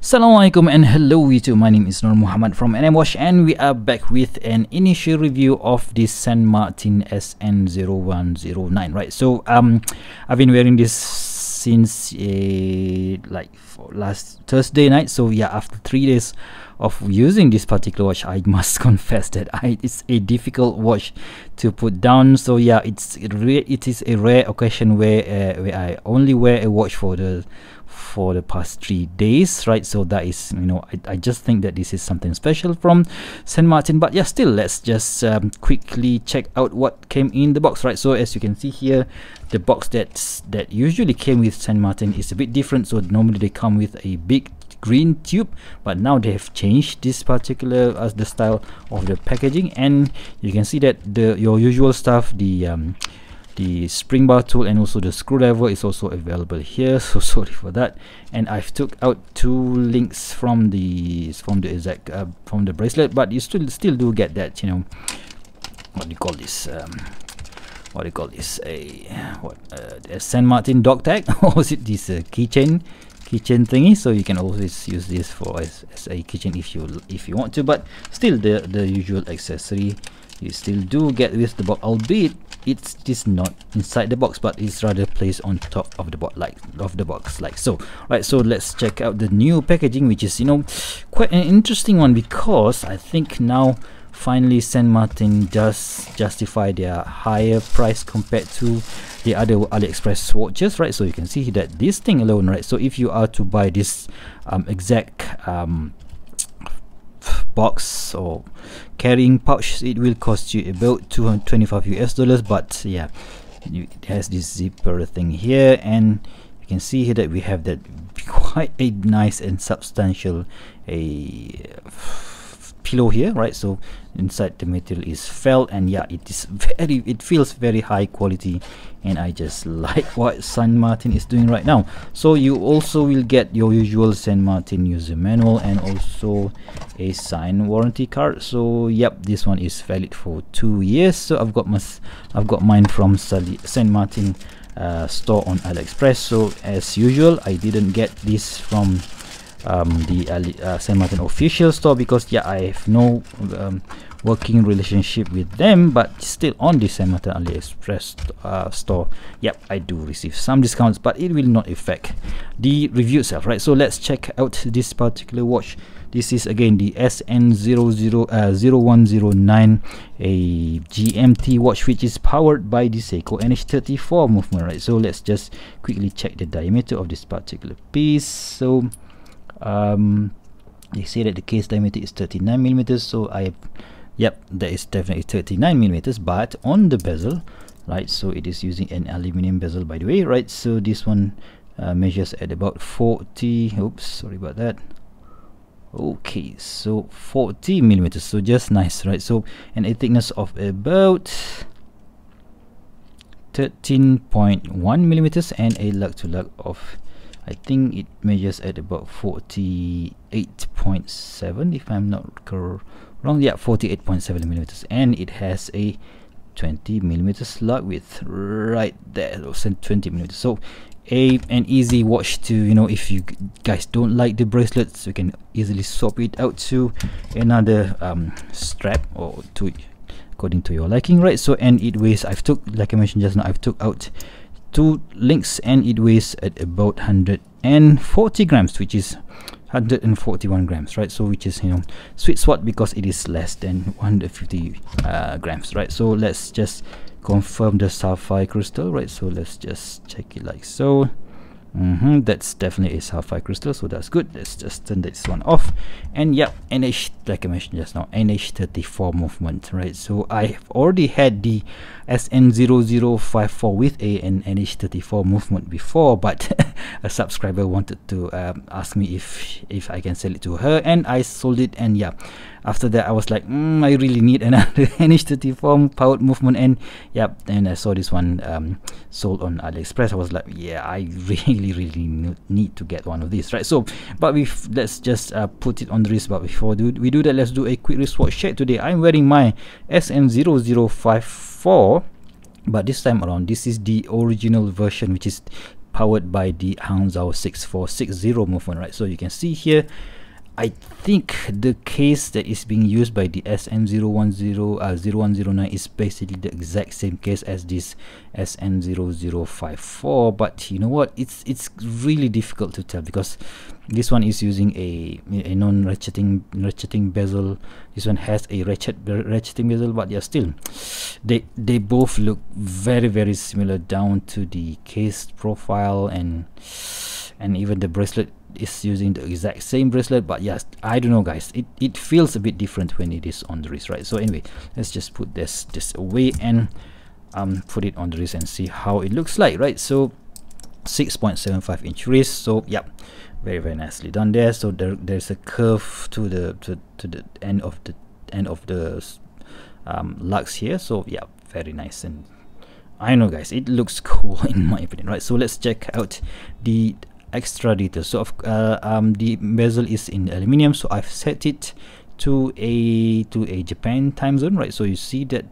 Assalamualaikum and hello YouTube, my name is Nur Muhammad from NM Watch, and we are back with an initial review of this Sanmartin SN0109. Right, so I've been wearing this since last Thursday night. So yeah, after 3 days of using this particular watch, I must confess that it's a difficult watch to put down. So yeah, it is a rare occasion where I only wear a watch for the past 3 days, right? So that is, I just think that this is something special from Sanmartin. But yeah, still, let's just quickly check out what came in the box, right? So as you can see here, the box that usually came with Sanmartin is a bit different. So normally they come with a big green tube, but now they have changed this particular the style of the packaging, and you can see that your usual stuff, the spring bar tool and also the screwdriver is also available here. So sorry for that. And I've took out 2 links from the bracelet, but you still do get that, what do you call this, a Sanmartin dog tag, or is it this keychain thingy? So you can always use this for as a keychain if you want to, but still the usual accessory you still do get with the box, albeit it's just not inside the box, but it's rather placed on top of the box like so. Right, so let's check out the new packaging, which is quite an interesting one, because I think now finally Sanmartin does justify their higher price compared to the other AliExpress watches, right? So you can see that this thing alone, right, so if you are to buy this exact box or carrying pouch, it will cost you about $225 US, but yeah, it has this zipper thing here, and you can see here that we have that quite a nice and substantial pillow here, right? So inside the material is felt, and yeah, it feels very high quality, and I just like what Sanmartin is doing right now. So you also will get your usual Sanmartin user manual and also a signed warranty card. So yep, this one is valid for 2 years. So I've got mine from Sanmartin store on AliExpress. So as usual, I didn't get this from the Sanmartin official store, because yeah, I have no working relationship with them, but still on the Sanmartin AliExpress store, yep, I do receive some discounts, but it will not affect the review itself, right? So let's check out this particular watch. This is again the SN0109, a GMT watch, which is powered by the Seiko NH34 movement, right? So let's just quickly check the diameter of this particular piece. So they say that the case diameter is 39mm, so yep, that is definitely 39mm, but on the bezel, right, so it is using an aluminum bezel, by the way, right? So this one measures at about 40, oops, sorry about that. Okay, so 40mm, so just nice, right? So, and a thickness of about 13.1mm, and a lug to lug of, I think it measures at about 48.7, if I'm not wrong. Yeah, 48.7mm, and it has a 20mm lug width right there, 20mm. So an easy watch to, if you guys don't like the bracelets, you can easily swap it out to another strap or to according to your liking, right? So, and it weighs, like I mentioned just now, I've took out 2 links, and it weighs at about 140 grams, which is 141 grams, right? So which is sweet spot, because it is less than 150 grams, right? So let's just confirm the sapphire crystal, right? So let's just check it like so. That's definitely a sapphire crystal, so that's good. Let's just turn this one off, and yeah, like I mentioned just now, NH34 movement, right? So I've already had the SN0054 with an NH34 movement before, but a subscriber wanted to ask me if I can sell it to her, and I sold it. And yeah, after that I was like, I really need another NH34 powered movement, and yeah, and I saw this one sold on AliExpress. I was like, yeah, I really need to get one of these, right? So, but let's just put it on the wrist. But before we do that, let's do a quick wristwatch check. Today I'm wearing my SN0054, but this time around this is the original version, which is powered by the Hangzhou 6460 movement, right? So you can see here, I think the case that is being used by the SN0109 is basically the exact same case as this SN0054, but you know what, it's really difficult to tell because this one is using a non-ratcheting bezel. This one has a ratcheting bezel, but yeah, still they both look very similar down to the case profile, and even the bracelet is using the exact same bracelet. But yes, I don't know guys, it feels a bit different when it is on the wrist, right? So anyway, let's just put this away and put it on the wrist and see how it looks like, right? So 6.75 inch wrist, so yeah, very nicely done there. So there's a curve to the end of the lugs here, so yeah, very nice. And I know guys, it looks cool in my opinion, right? So let's check out the extra details. So the bezel is in aluminium, so I've set it to a Japan time zone, right? So you see that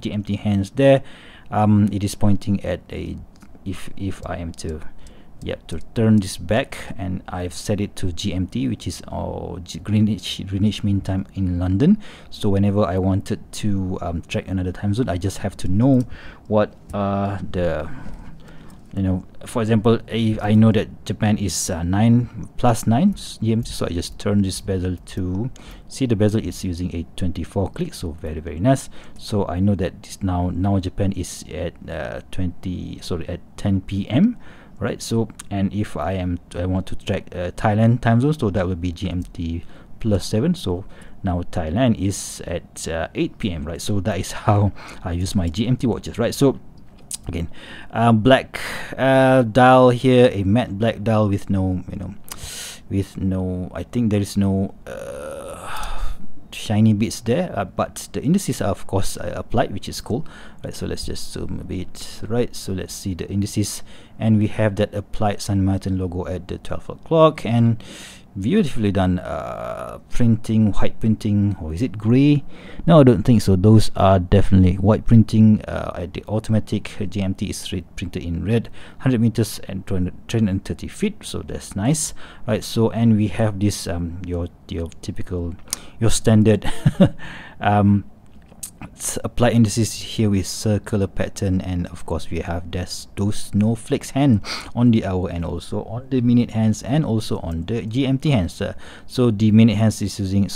GMT hands there, it is pointing at a, if I am to turn this back, and I've set it to GMT, which is Greenwich Mean Time in London. So whenever I wanted to track another time zone, I just have to know what for example, if I know that Japan is 9 plus 9 GMT, so I just turn this bezel to, see the bezel is using a 24 click, so very nice. So I know that this now Japan is at 10 p.m. right? So, and if I want to track Thailand time zone, so that will be GMT plus 7. So now Thailand is at 8 p.m. right? So that is how I use my GMT watches, right? So again, black dial here, a matte black dial with no, I think there is no shiny bits there, but the indices are of course applied, which is cool, right? So let's just zoom a bit, right? So let's see the indices, and we have that applied Sanmartin logo at the 12 o'clock, and beautifully done printing, white printing, or is it gray? No, I don't think so. Those are definitely white printing. At the automatic GMT is printed in red, 100 meters and 230 feet, so that's nice, right? So, and we have this your typical, your standard apply indices here with circular pattern, and of course we have those snowflakes hand on the hour, and also on the minute hands, and also on the GMT hands. So the minute hands is using,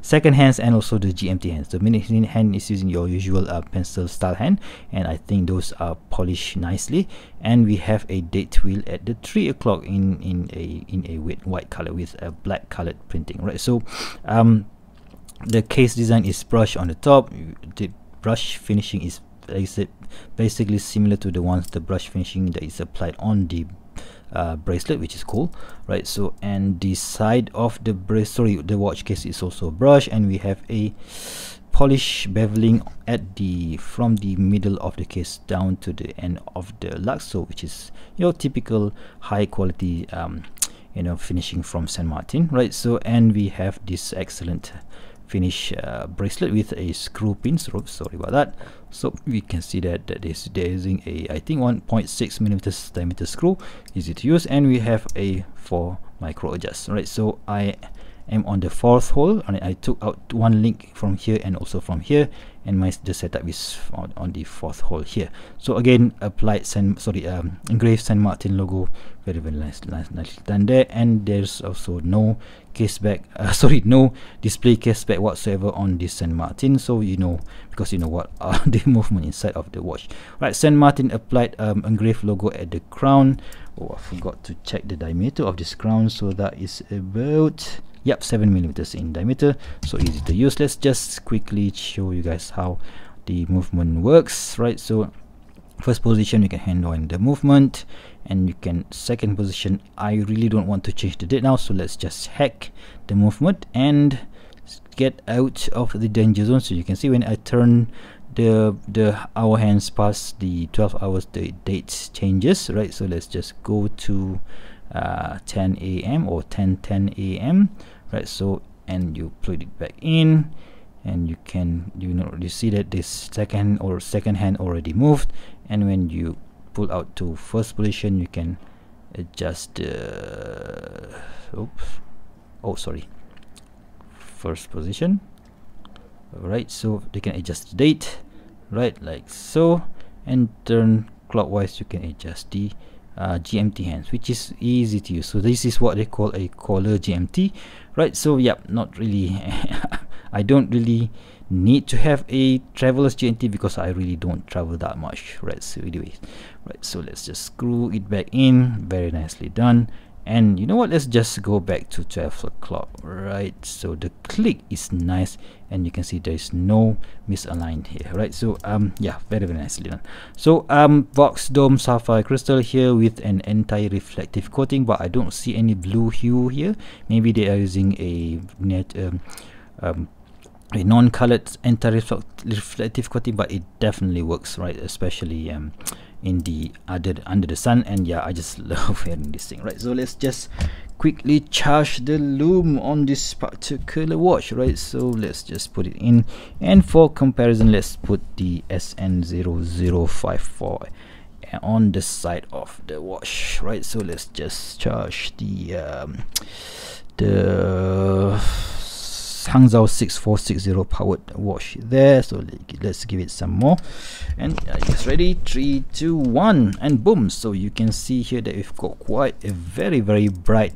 second hands, and also the GMT hands. The minute hand is using your usual pencil style hand, and I think those are polished nicely. And we have a date wheel at the 3 o'clock in a white color with a black colored printing, right? So the case design is brushed on the top. The brush finishing is basically similar to the brush finishing that is applied on the bracelet, which is cool, right? So, and the side of the the watch case is also brushed, and we have a polish beveling at from the middle of the case down to the end of the lug, so which is your typical high quality finishing from Sanmartin, right? So, and we have this excellent finish bracelet with a screw pin. Sorry about that. So we can see that they're using a, I think, 1.6 millimeters diameter screw, easy to use, and we have a 4 micro adjust, right? So I am on the 4th hole, and I took out one link from here and also from here, and the setup is on the 4th hole here. So again, applied engraved Sanmartin logo, very nicely done there. And there's also no no display case back whatsoever on this Sanmartin, so because you know what are the movement inside of the watch, right? Sanmartin applied engraved logo at the crown. I forgot to check the diameter of this crown, so that is about 7 millimeters in diameter, so easy to use. Let's just quickly show you guys how the movement works, right? So first position, you can handle in the movement, and you can second position. I really don't want to change the date now, so let's just hack the movement and get out of the danger zone. So you can see when I turn the hour hands past the 12 hours, the date changes, right? So let's just go to 10 a.m. or 10:10 a.m. right? So, and you plug it back in, and you can you see that this second hand already moved, and when you pull out to first position, you can adjust first position. Alright, so they can adjust the date, right, like so, and turn clockwise, you can adjust the GMT hands, which is easy to use. So this is what they call a collar GMT, right? So yeah, not really I don't really need to have a traveler's GMT because I really don't travel that much, right? So anyways, right, so let's just screw it back in. Very nicely done. And you know what, let's just go back to 12 o'clock, right? So the click is nice, and you can see there is no misaligned here, right? So yeah, very nicely done. So box dome sapphire crystal here with an anti-reflective coating, but I don't see any blue hue here. Maybe they are using a non-colored anti-reflective coating, but it definitely works, right? Especially in the under the sun. And yeah, I just love wearing this thing, right? So let's just quickly charge the Lume on this particular watch, right? So let's just put it in, and for comparison, let's put the SN0054 on the side of the watch, right? So let's just charge the Hangzhou 6460 powered watch there. So let's give it some more, and it's ready. 3, 2, 1, and boom. So you can see here that we've got quite a very bright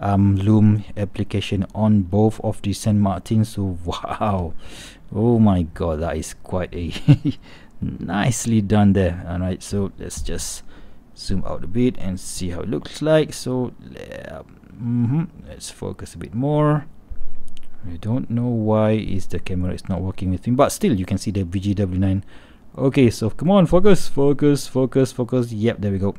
Lume application on both of the Sanmartin. So wow, oh my god, that is quite a nicely done there. All right, so let's just zoom out a bit and see how it looks like. So let's focus a bit more. I don't know why the camera is not working with me, but still you can see the VGW9. Okay, so come on, focus. Yep, there we go.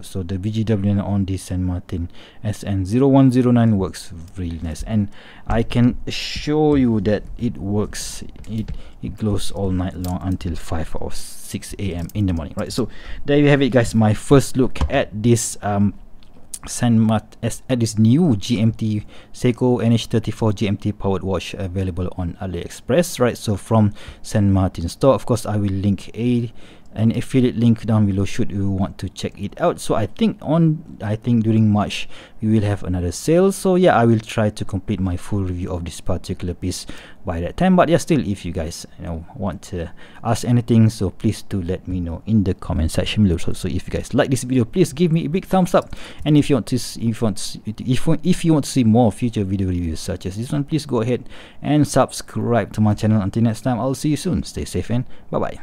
So the VGW9 on this Sanmartin SN0109 works really nice, and I can show you that it works. It glows all night long until 5 or 6 a.m. in the morning, right? So there you have it, guys. My first look at this at this new GMT Seiko NH34 GMT powered watch available on AliExpress, right? So from Sanmartin Store. Of course, I will link an affiliate link down below should you want to check it out. So I think during March we will have another sale, so yeah, I will try to complete my full review of this particular piece by that time. But yeah, still, if you guys want to ask anything, so please do let me know in the comment section below. So if you guys like this video, please give me a big thumbs up, and if you want to see more future video reviews such as this one, please go ahead and subscribe to my channel. Until next time, I'll see you soon. Stay safe and bye bye.